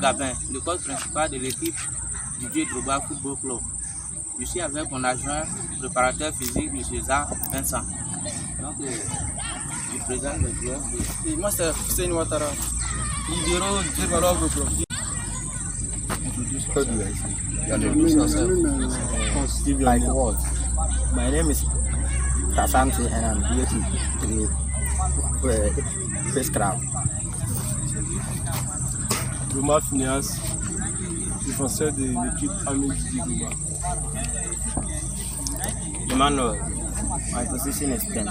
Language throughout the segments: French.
Gabin, le coach principal de l'équipe Didier Drogba Football Club. Je suis avec mon adjoint, préparateur physique, M. Vincent. Donc, je présente le joueur. Et moi, c'est Hussein Ouattara, libéraux du Valor Club. My name is Kasamsi and I'm here to Face Crowd. Thomas Phineas, défenseur de l'équipe Ami Didier Drogba. Emmanuel, my position is 10.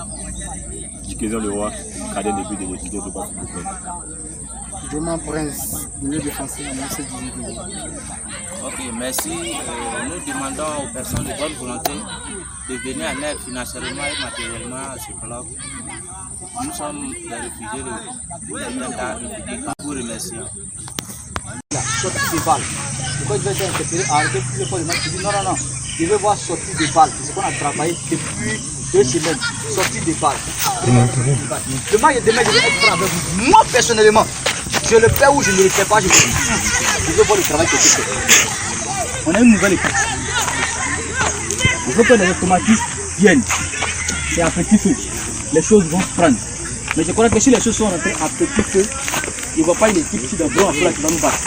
Chikézon Leroy, cadet de but de Didier Drogba Football Club. Demain Prince, milieu défensif de Didier Drogba. Ok, merci. Nous demandons aux personnes de bonne volonté de venir en aide financièrement et matériellement à ce club. Nous sommes des réfugiés de l'État. Nous vous remercions. Sortie des balles. Pourquoi je vais être interpellé, arrêter plus le match? Je dis non, non, non. Je veux voir sortie des balles. C'est ce qu'on a travaillé depuis 2 semaines. Sortie des balles. Le match de demain, je vais être franc avec vous. Moi, personnellement, je le fais ou je ne le fais pas, je veux voir le travail que tu fais. On a une nouvelle équipe. Il faut que les automatismes viennent. C'est à petit feu. Les choses vont prendre. Mais je crois que si les choses sont rentrées à petit feu, il ne va pas une équipe qui va qui va nous battre.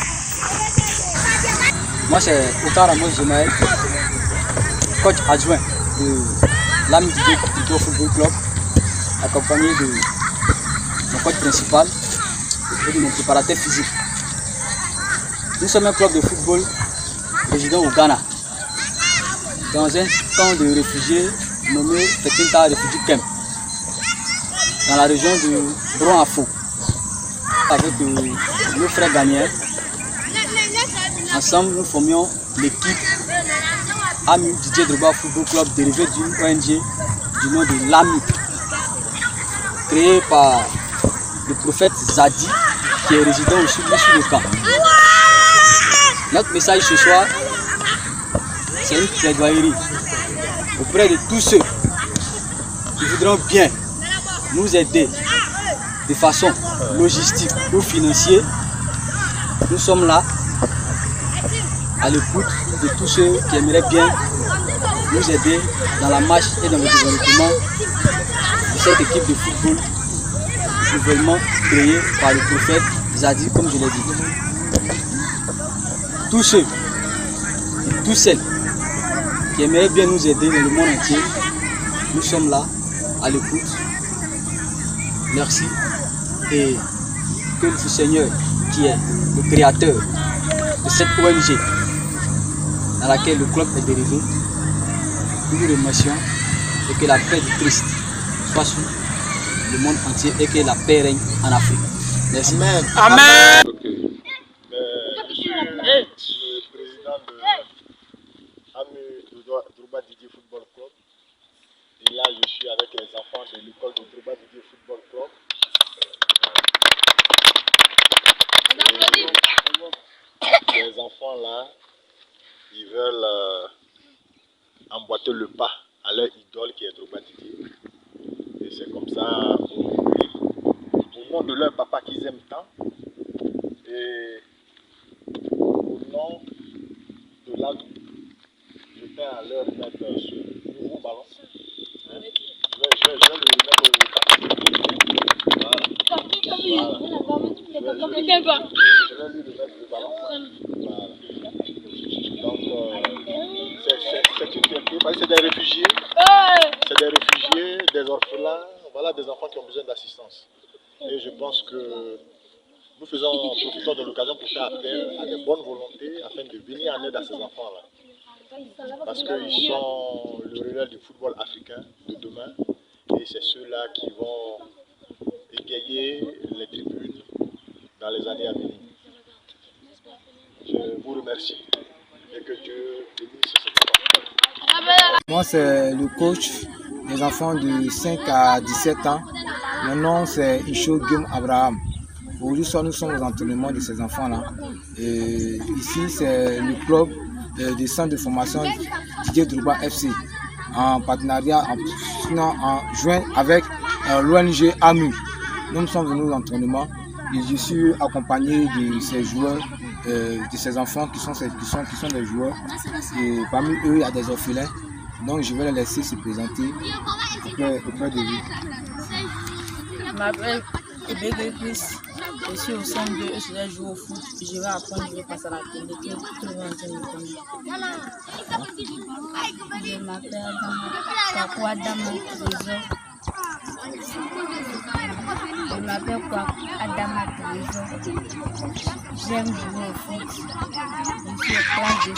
Moi, c'est Ouattara Ramos Jemaël, coach adjoint de l'Ami Didier Football Club, accompagné de mon coach principal et de mon préparateur physique. Nous sommes un club de football résident au Ghana, dans un camp de réfugiés nommé Fetinta Refugee Camp, dans la région de Bron-Afo, avec nos frères ghanéens. Ensemble, nous formions l'équipe Ami Didier Drogba Football Club dérivée d'une ONG du nom de l'AMI, créée par le prophète Zadi, qui est résident aussi sur le camp. Notre message ce soir, c'est une plaidoyerie auprès de tous ceux qui voudront bien nous aider de façon logistique ou financière. Nous sommes là à l'écoute de tous ceux qui aimeraient bien nous aider dans la marche et dans le développement de cette équipe de football nouvellement créée par le prophète Zadi, comme je l'ai dit. Tous ceux, tous celles qui aimeraient bien nous aider dans le monde entier, nous sommes là à l'écoute. Merci et que le Seigneur, qui est le créateur de cette ONG dans laquelle le club est dérivé, nous vous remercions et que la paix du Christ soit sur le monde entier et que la paix règne en Afrique. Merci. Amen. Amen. Le président de Ami Drogba Didier Football Club. Et là, je suis avec les enfants de l'école de Drogba Didier Football Club. Les enfants là, ils veulent emboîter le pas à leur idole qui est Drogba Didier. Et c'est comme ça, au nom de leur papa qu'ils aiment tant, et au nom de l'ADO, je tiens à leur mettre ce nouveau ballon. Je vais le remettre au voilà. Je vais lui remettre le ballon. Voilà. Donc, c'est une fierté. C'est des réfugiés. C'est des réfugiés, des orphelins, voilà, des enfants qui ont besoin d'assistance. Et je pense que nous profitons de l'occasion pour faire appel à des bonnes volontés afin de venir en aide à ces enfants-là. Parce qu'ils sont le relais du football africain de demain. Et c'est ceux-là qui vont égayer les tribunes dans les années à venir. Je vous remercie et que Dieu bénisse cette enfant. Moi, c'est le coach des enfants de 5 à 17 ans. Mon nom, c'est Isho Guillaume Abraham. Aujourd'hui, nous sommes aux entraînements de ces enfants-là. Ici, c'est le club des centres de formation Didier Drogba FC, en partenariat, en juin avec l'ONG AMU. Nous sommes venus aux entraînements et je suis accompagné de ces joueurs de ces enfants qui sont des joueurs. Et parmi eux, il y a des orphelins. Donc je vais les laisser se présenter auprès de vous. Je m'appelle Ebege Chris, je suis au sein de et je vais jouer au foot. Je vais apprendre, je vais passer à la télé. Tout le monde me connaît. Je m'appelle Kwaku Adama Trésor. Je m'appelle Kwaku Adama Trésor. J'aime jouer au foot. Je suis au classe de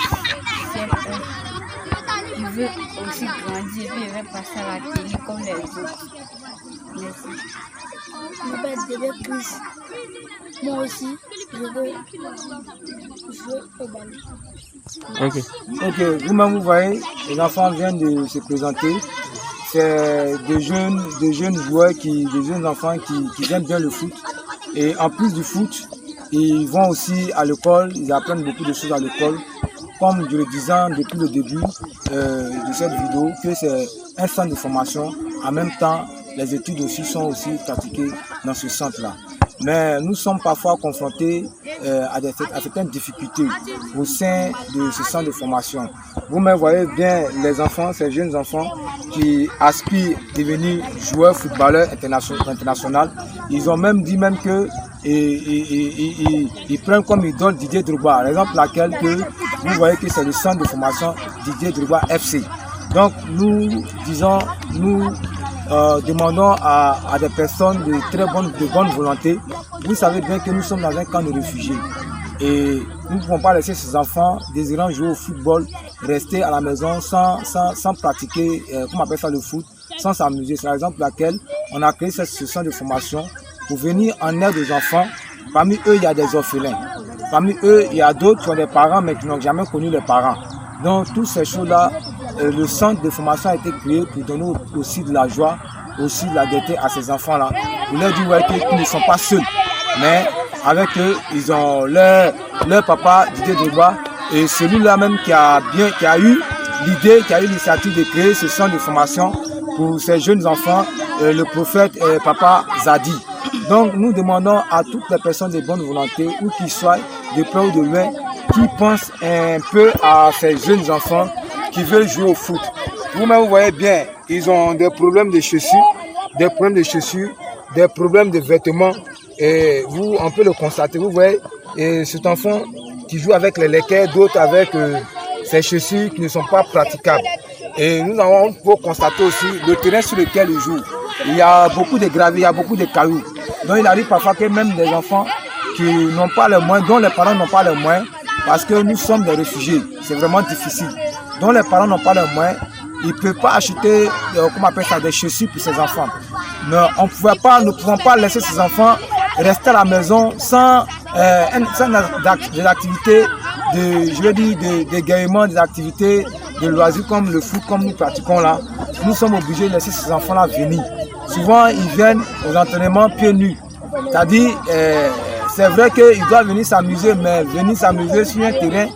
CFF. Je veux aussi grandir et je vais passer à la télé comme les autres. Merci. Je m'appelle Bébé Chris. Moi aussi, je veux jouer au ballon. Ok, vous-même vous voyez, les enfants viennent de se présenter. C'est des jeunes joueurs, des jeunes enfants qui aiment bien le foot. Et en plus du foot, ils vont aussi à l'école, ils apprennent beaucoup de choses à l'école. Comme je le disais depuis le début de cette vidéo, que c'est un centre de formation. En même temps, les études aussi sont aussi pratiquées dans ce centre-là. Mais nous sommes parfois confrontés à certaines difficultés au sein de ce centre de formation. Vous-même voyez bien les enfants, ces jeunes enfants qui aspirent à devenir joueurs footballeurs internationaux. Ils ont même dit que ils prennent comme idole Didier Drogba. Par exemple, laquelle que vous voyez que c'est le centre de formation Didier Drogba FC. Donc nous demandons à des personnes de bonne volonté. Vous savez bien que nous sommes dans un camp de réfugiés et nous ne pouvons pas laisser ces enfants désirant jouer au football rester à la maison sans pratiquer, comment on appelle ça, le foot, sans s'amuser. C'est par exemple laquelle on a créé cette session de formation pour venir en aide aux enfants. Parmi eux, il y a des orphelins. Parmi eux, il y a d'autres qui ont des parents mais qui n'ont jamais connu les parents. Donc toutes ces choses-là, le centre de formation a été créé pour donner aussi de la joie, aussi de la gaieté à ces enfants-là. Pour leur dire qu'ils ne sont pas seuls, mais avec eux, ils ont leur papa Didier Drogba et celui-là même qui a eu l'idée, qui a eu l'initiative de créer ce centre de formation pour ces jeunes enfants, le prophète Papa Zadi. Donc nous demandons à toutes les personnes de bonne volonté, où qu'ils soient, de près ou de loin, qui pensent un peu à ces jeunes enfants qui veulent jouer au foot. Vous-même, vous voyez bien, ils ont des problèmes de chaussures, des problèmes de vêtements. Et vous, on peut le constater. Vous voyez, et cet enfant qui joue avec les léquets, d'autres avec ces chaussures qui ne sont pas praticables. Et nous pouvons constater aussi le terrain sur lequel ils jouent. Il y a beaucoup de graviers, il y a beaucoup de cailloux. Donc il arrive parfois que même des enfants qui n'ont pas les moyens, dont les parents n'ont pas les moyens, parce que nous sommes des réfugiés, c'est vraiment difficile. Dont les parents n'ont pas les moyens, ils ne peuvent pas acheter, comment on appelle ça, des chaussures pour ces enfants. Mais nous ne pouvons pas laisser ces enfants rester à la maison sans des activités d'égaiement, des activités de loisirs comme le foot, comme nous pratiquons là. Nous sommes obligés de laisser ces enfants-là venir. Souvent, ils viennent aux entraînements pieds nus. C'est-à-dire, c'est vrai qu'ils doivent venir s'amuser, mais venir s'amuser sur un terrain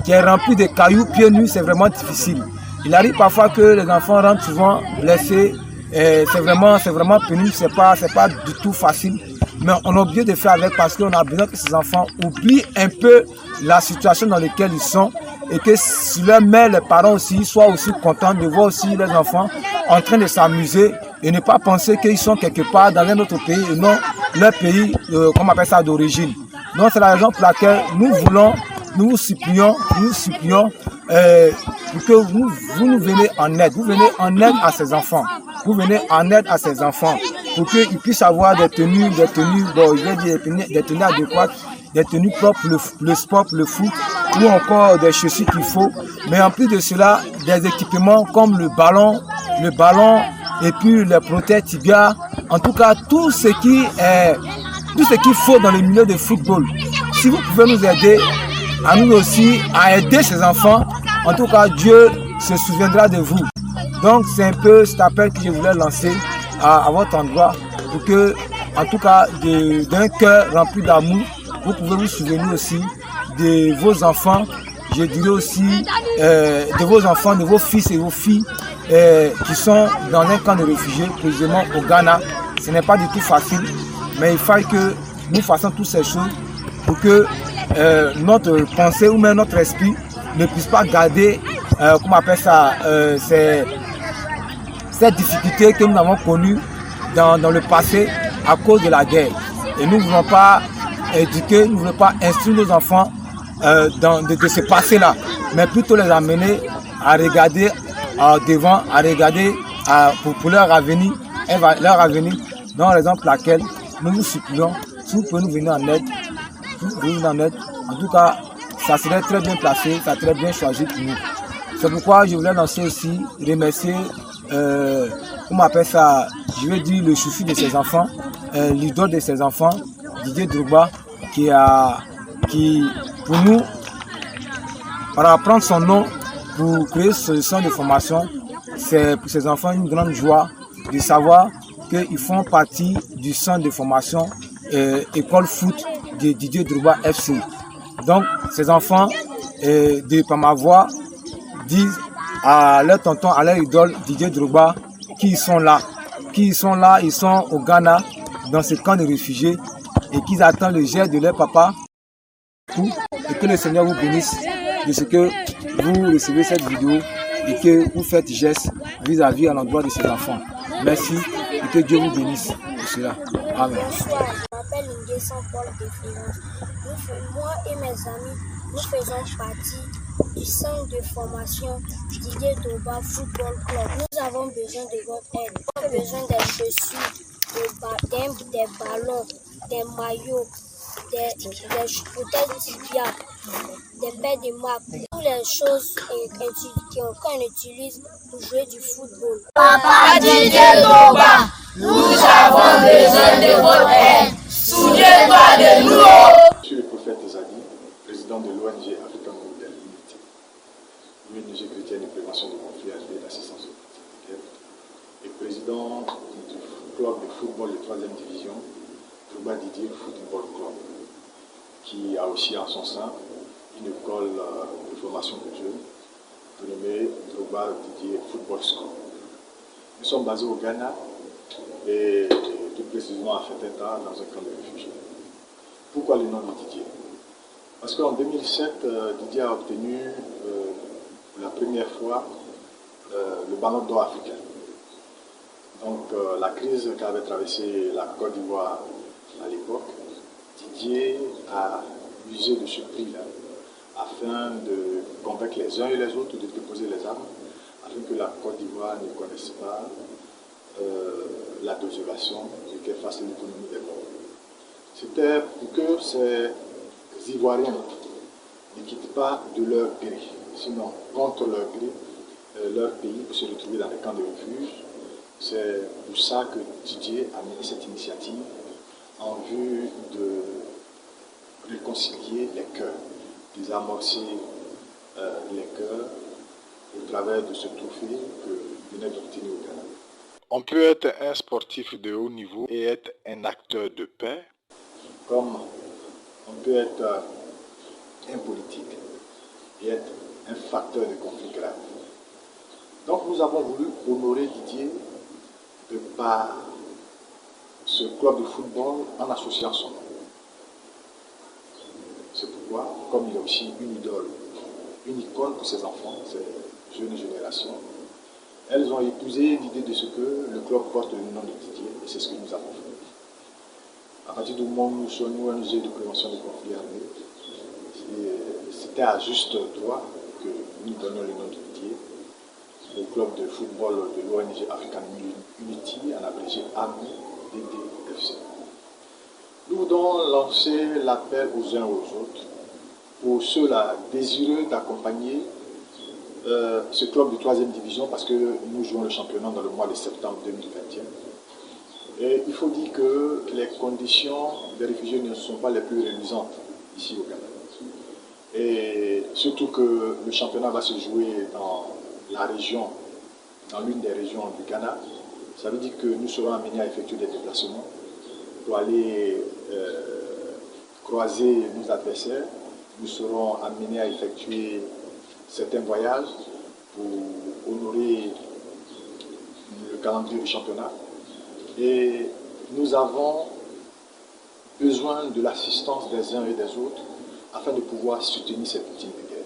qui est rempli de cailloux pieds nus, c'est vraiment difficile. Il arrive parfois que les enfants rentrent souvent blessés. C'est vraiment pénible, c'est pas du tout facile. Mais on est obligé de faire avec parce qu'on a besoin que ces enfants oublient un peu la situation dans laquelle ils sont et que sur leur mère, les parents aussi soient aussi contents de voir aussi les enfants en train de s'amuser et ne pas penser qu'ils sont quelque part dans un autre pays et non leur pays, comment on appelle ça, d'origine. Donc c'est la raison pour laquelle nous vous supplions pour que vous nous venez en aide. Vous venez en aide à ces enfants. Vous venez en aide à ces enfants pour qu'ils puissent avoir des tenues adéquates, des tenues propres, le sport, le foot, ou encore des chaussures qu'il faut. Mais en plus de cela, des équipements comme le ballon et puis les protèges tibia. En tout cas, tout ce qu'il faut dans le milieu de football. Si vous pouvez nous aider, à nous aussi, à aider ces enfants, en tout cas, Dieu se souviendra de vous. Donc, c'est un peu cet appel que je voulais lancer à votre endroit pour que, en tout cas, d'un cœur rempli d'amour, vous pouvez vous souvenir aussi de vos enfants, je dirais aussi de vos enfants, de vos fils et vos filles qui sont dans un camp de réfugiés, précisément au Ghana. Ce n'est pas du tout facile, mais il faut que nous fassions toutes ces choses pour que notre pensée ou même notre esprit ne puisse pas garder, comment on appelle ça, cette difficulté que nous avons connue dans le passé à cause de la guerre. Et nous ne voulons pas éduquer, nous ne voulons pas instruire nos enfants de ce passé-là, mais plutôt les amener à regarder devant, à regarder pour leur avenir, dans raison pour laquelle nous vous supplions, si vous pouvez nous venir en aide, en tout cas, ça serait très bien placé, ça serait bien choisi pour nous. C'est pourquoi je voulais lancer aussi, remercier, comment on appelle ça, je veux dire le chouchou de ses enfants, l'idole de ses enfants, Didier Drogba, qui pour nous, para prendre son nom pour créer ce centre de formation, c'est pour ces enfants une grande joie de savoir qu'ils font partie du centre de formation école foot de Didier Drogba FC. Donc ces enfants, par ma voix, disent à leur tonton, à leur idole Didier Drogba, qu'ils sont là, ils sont au Ghana, dans ce camp de réfugiés, et qu'ils attendent le geste de leur papa, et que le Seigneur vous bénisse de ce que vous recevez cette vidéo et que vous faites geste vis-à-vis à l'endroit de ces enfants. Merci et que Dieu vous bénisse pour cela. Amen. Bonsoir, je m'appelle Nguessan Paul de Florence. Moi et mes amis, nous faisons partie du centre de formation Didier Drogba Football Club. Nous avons besoin de votre aide. Nous avons besoin des chaussures, des ballons, des maillots, peut-être tibia, des paires de marques, toutes les choses qu'on utilise pour jouer du football. Papa Didier Drogba, nous avons besoin de votre aide. Souviens-toi de nous. Je suis le prophète Zadi, président de l'ONG African Model Unity, l'ONG chrétienne de prévention des conflits armés et d'assistance aux victimes, et président du club de football de 3e division, Drogba Didier Football Club, qui a aussi en son sein une école de formation culturelle nommée Drogba Didier Football School. Nous sommes basés au Ghana et plus précisément à Feteta, dans un camp de réfugiés. Pourquoi le nom de Didier? Parce qu'en 2007, Didier a obtenu pour la première fois le ballon d'or africain. Donc la crise qu'avait traversée la Côte d'Ivoire à l'époque, Didier a usé de ce prix-là afin de convaincre les uns et les autres de déposer les armes, afin que la Côte d'Ivoire ne connaisse pas la désolation et qu'elle fasse l'économie des morts. C'était pour que ces Ivoiriens ne quittent pas de leur gré, sinon contre leur gré, leur pays pour se retrouver dans les camps de refuge. C'est pour ça que Didier a mené cette initiative en vue de réconcilier les cœurs, désamorcer les cœurs au travers de ce trophée que venait d'obtenir au Ghana. On peut être un sportif de haut niveau et être un acteur de paix, comme on peut être un politique et être un facteur de conflit grave. Donc nous avons voulu honorer Didier de par ce club de football en associant son nom. C'est pourquoi, comme il a aussi une idole, une icône pour ses enfants, ces jeunes générations, elles ont épousé l'idée de ce que le club porte le nom de Didier, et c'est ce que nous avons fait. À partir du moment où nous sommes ONG de prévention des conflits armés, c'était à juste droit que nous donnions le nom de Didier au club de football de l'ONG African Unity, en abrégé AMUDDFC. Nous voulons lancer l'appel aux uns aux autres, pour ceux-là désireux d'accompagner ce club de 3e division, parce que nous jouons le championnat dans le mois de septembre 2021. Et il faut dire que les conditions des réfugiés ne sont pas les plus reluisantes ici au Ghana. Et surtout que le championnat va se jouer dans la région, dans l'une des régions du Ghana. Ça veut dire que nous serons amenés à effectuer des déplacements pour aller croiser nos adversaires. Nous serons amenés à effectuer certains voyages pour honorer le calendrier du championnat. Et nous avons besoin de l'assistance des uns et des autres afin de pouvoir soutenir ces victimes de guerre.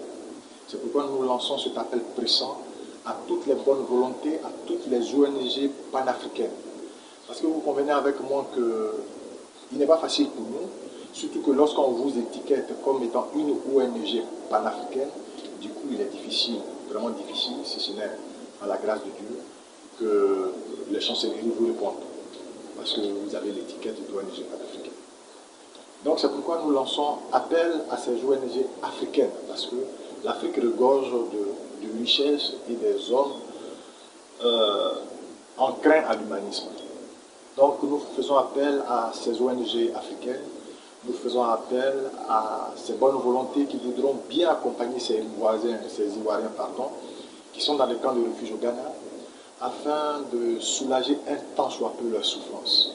C'est pourquoi nous lançons cet appel pressant à toutes les bonnes volontés, à toutes les ONG panafricaines. Parce que vous convenez avec moi qu'il n'est pas facile pour nous, surtout que lorsqu'on vous étiquette comme étant une ONG panafricaine, du coup il est difficile, vraiment difficile, si ce n'est à la grâce de Dieu, que les chancelleries vous répondent. Parce que vous avez l'étiquette d'ONG panafricaine. Donc c'est pourquoi nous lançons appel à ces ONG africaines, parce que l'Afrique regorge de richesses et des hommes enclins à l'humanisme. Donc nous faisons appel à ces ONG africaines, nous faisons appel à ces bonnes volontés qui voudront bien accompagner ces Ivoiriens qui sont dans les camps de refuge au Ghana, afin de soulager un tant soit peu leur souffrance.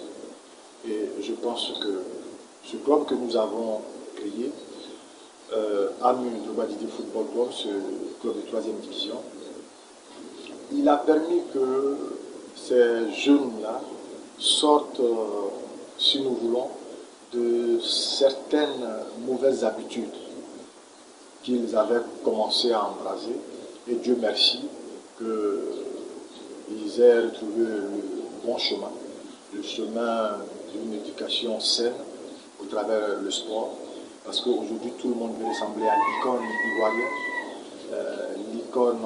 Et je pense que ce club que nous avons créé, AMU Drogba Didier Football Club, ce club de 3e division, il a permis que ces jeunes-là sortent, si nous voulons, de certaines mauvaises habitudes qu'ils avaient commencé à embraser. Et Dieu merci qu'ils aient retrouvé le bon chemin, le chemin d'une éducation saine au travers le sport. Parce qu'aujourd'hui, tout le monde veut ressembler à l'icône ivoirienne, l'icône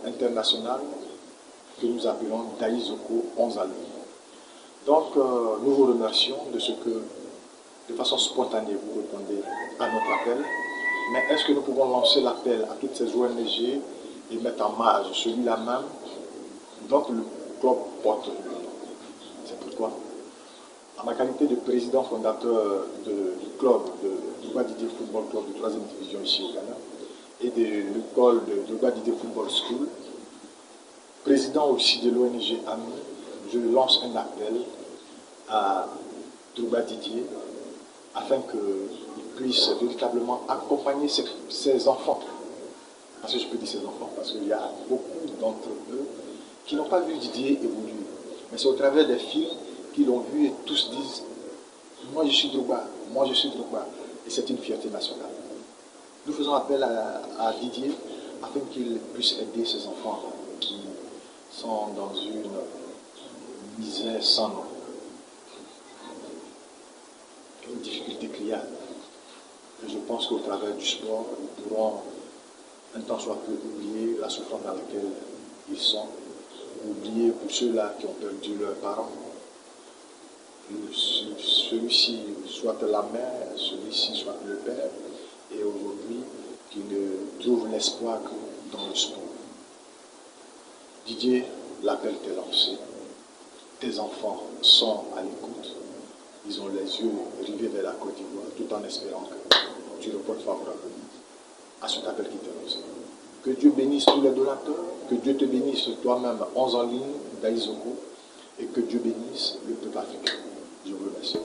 internationale que nous appelons Daïzoko 11 à l'heure. Donc, nous vous remercions de ce que, de façon spontanée, vous répondez à notre appel. Mais est-ce que nous pouvons lancer l'appel à toutes ces ONG et mettre en marge celui-là même dont le club porte le nom? C'est pourquoi, en ma qualité de président fondateur du club de Drogba Didier Football Club de 3e division ici au Ghana et de l'école de Drogba Didier Football School, président aussi de l'ONG AMI, je lance un appel à Drogba Didier afin qu'il puisse véritablement accompagner ses enfants. Parce que je peux dire ses enfants, parce qu'il y a beaucoup d'entre eux qui n'ont pas vu Didier évoluer. Mais c'est au travers des films qu'ils l'ont vu et tous disent « Moi je suis Drogba, moi je suis Drogba ». Et c'est une fierté nationale. Nous faisons appel à Didier afin qu'il puisse aider ses enfants qui sont dans une misère sans nom, une difficulté criarde. Et je pense qu'au travers du sport, ils pourront un temps soit peu oublier la souffrance dans laquelle ils sont, oublier pour ceux-là qui ont perdu leurs parents. Celui-ci soit la mère, celui-ci soit le père, et aujourd'hui qu'ils ne trouvent l'espoir que dans le sport. Didier, l'appel t'est lancé. Tes enfants sont à l'écoute. Ils ont les yeux rivés vers la Côte d'Ivoire, tout en espérant que tu répondes favorablement à cet appel qui t'est lancé. Que Dieu bénisse tous les donateurs, que Dieu te bénisse toi-même, 11 en ligne, Daïzoko, et que Dieu bénisse le peuple africain. Je vous remercie.